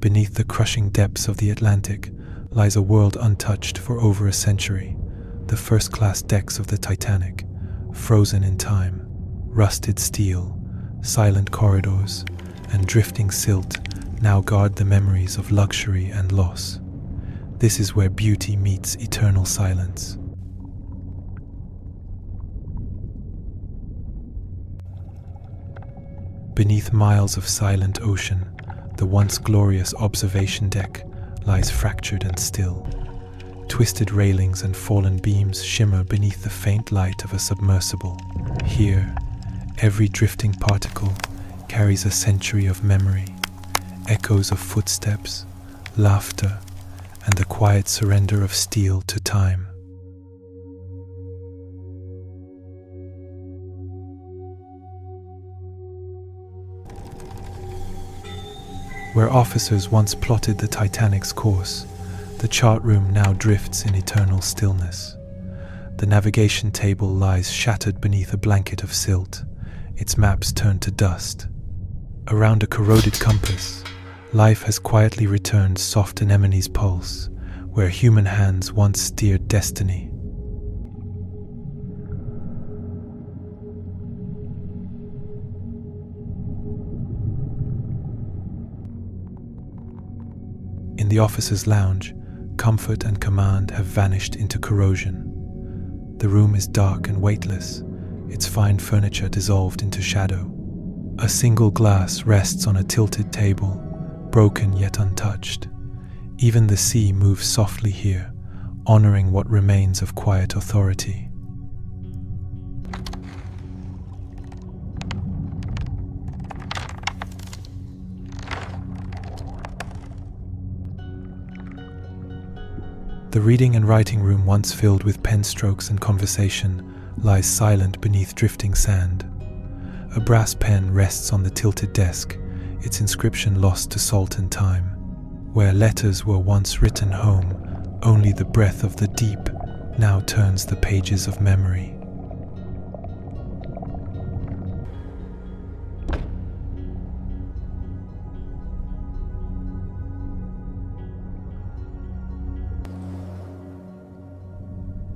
Beneath the crushing depths of the Atlantic lies a world untouched for over a century. The first-class decks of the Titanic, frozen in time, rusted steel, silent corridors, and drifting silt now guard the memories of luxury and loss. This is where beauty meets eternal silence. Beneath miles of silent ocean, the once glorious observation deck lies fractured and still. Twisted railings and fallen beams shimmer beneath the faint light of a submersible. Here, every drifting particle carries a century of memory, echoes of footsteps, laughter, and the quiet surrender of steel to time. Where officers once plotted the Titanic's course, the chart room now drifts in eternal stillness. The navigation table lies shattered beneath a blanket of silt, its maps turned to dust. Around a corroded compass, life has quietly returned soft anemone's pulse, where human hands once steered destiny. In the officer's lounge, comfort and command have vanished into corrosion. The room is dark and weightless, its fine furniture dissolved into shadow. A single glass rests on a tilted table, broken yet untouched. Even the sea moves softly here, honoring what remains of quiet authority. The reading and writing room, once filled with pen strokes and conversation, lies silent beneath drifting sand. A brass pen rests on the tilted desk, its inscription lost to salt and time. Where letters were once written home, only the breath of the deep now turns the pages of memory.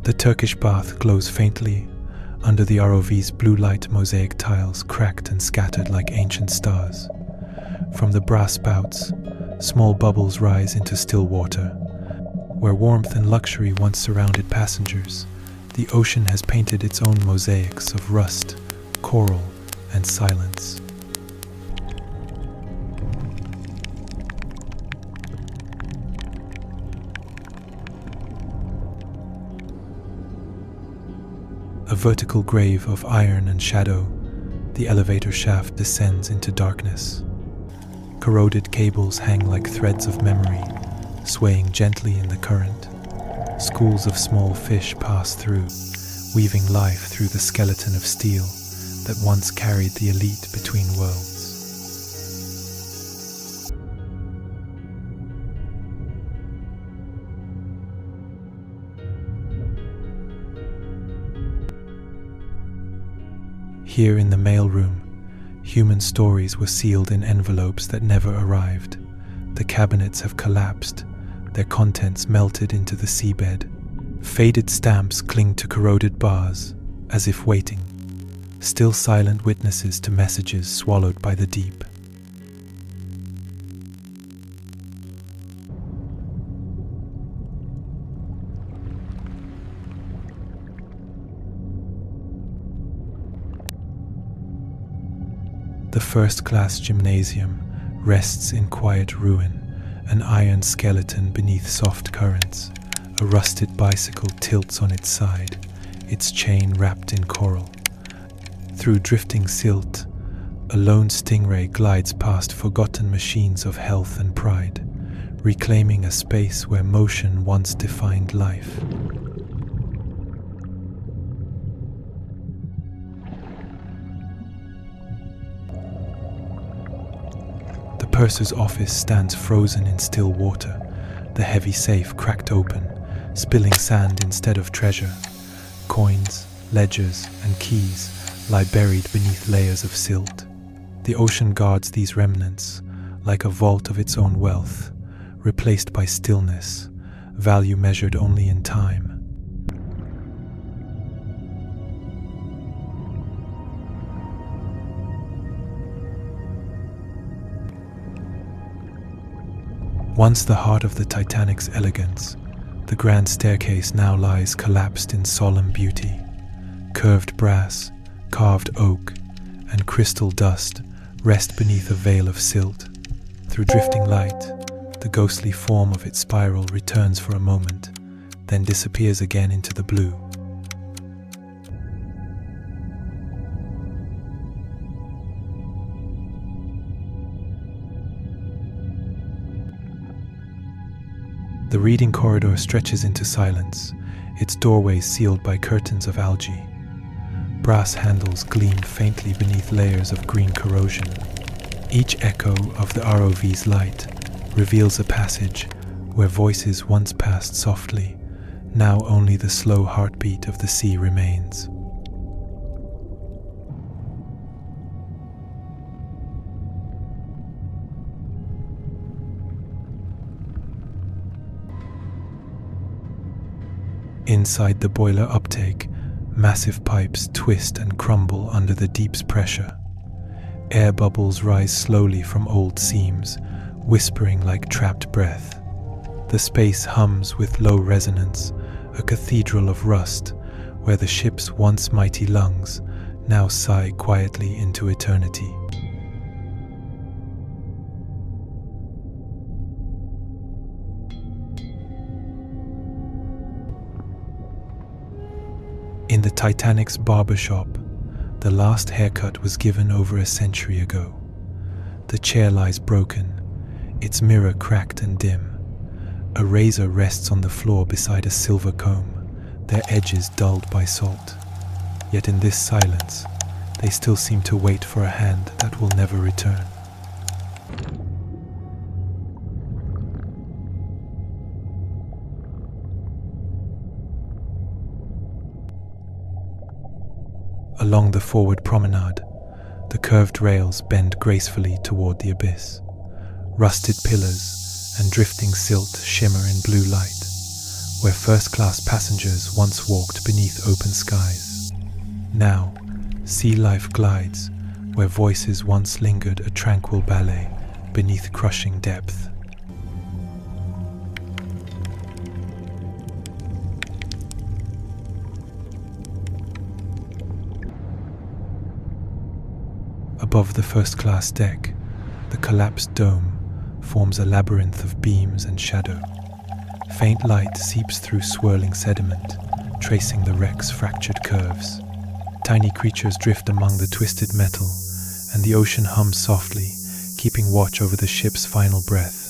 The Turkish bath glows faintly under the ROV's blue light mosaic tiles, cracked and scattered like ancient stars. From the brass spouts, small bubbles rise into still water. Where warmth and luxury once surrounded passengers, the ocean has painted its own mosaics of rust, coral, and silence. A vertical grave of iron and shadow, the elevator shaft descends into darkness. Corroded cables hang like threads of memory, swaying gently in the current. Schools of small fish pass through, weaving life through the skeleton of steel that once carried the elite between worlds. Here in the mailroom, human stories were sealed in envelopes that never arrived. The cabinets have collapsed, their contents melted into the seabed. Faded stamps cling to corroded bars, as if waiting, still silent witnesses to messages swallowed by the deep. The first-class gymnasium rests in quiet ruin, an iron skeleton beneath soft currents. A rusted bicycle tilts on its side, its chain wrapped in coral. Through drifting silt, a lone stingray glides past forgotten machines of health and pride, reclaiming a space where motion once defined life. The purser's office stands frozen in still water, the heavy safe cracked open, spilling sand instead of treasure. Coins, ledgers, and keys lie buried beneath layers of silt. The ocean guards these remnants, like a vault of its own wealth, replaced by stillness, value measured only in time. Once the heart of the Titanic's elegance, the grand staircase now lies collapsed in solemn beauty. Curved brass, carved oak, and crystal dust rest beneath a veil of silt. Through drifting light, the ghostly form of its spiral returns for a moment, then disappears again into the blue. The reading corridor stretches into silence, its doorways sealed by curtains of algae. Brass handles gleam faintly beneath layers of green corrosion. Each echo of the ROV's light reveals a passage where voices once passed softly, now only the slow heartbeat of the sea remains. Inside the boiler uptake, massive pipes twist and crumble under the deep's pressure. Air bubbles rise slowly from old seams, whispering like trapped breath. The space hums with low resonance, a cathedral of rust, where the ship's once mighty lungs now sigh quietly into eternity. In the Titanic's barbershop, the last haircut was given over a century ago. The chair lies broken, its mirror cracked and dim. A razor rests on the floor beside a silver comb, their edges dulled by salt. Yet in this silence, they still seem to wait for a hand that will never return. Along the forward promenade, the curved rails bend gracefully toward the abyss. Rusted pillars and drifting silt shimmer in blue light, where first-class passengers once walked beneath open skies. Now, sea life glides where voices once lingered a tranquil ballet beneath crushing depth. Above the first-class deck, the collapsed dome forms a labyrinth of beams and shadow. Faint light seeps through swirling sediment, tracing the wreck's fractured curves. Tiny creatures drift among the twisted metal, and the ocean hums softly, keeping watch over the ship's final breath.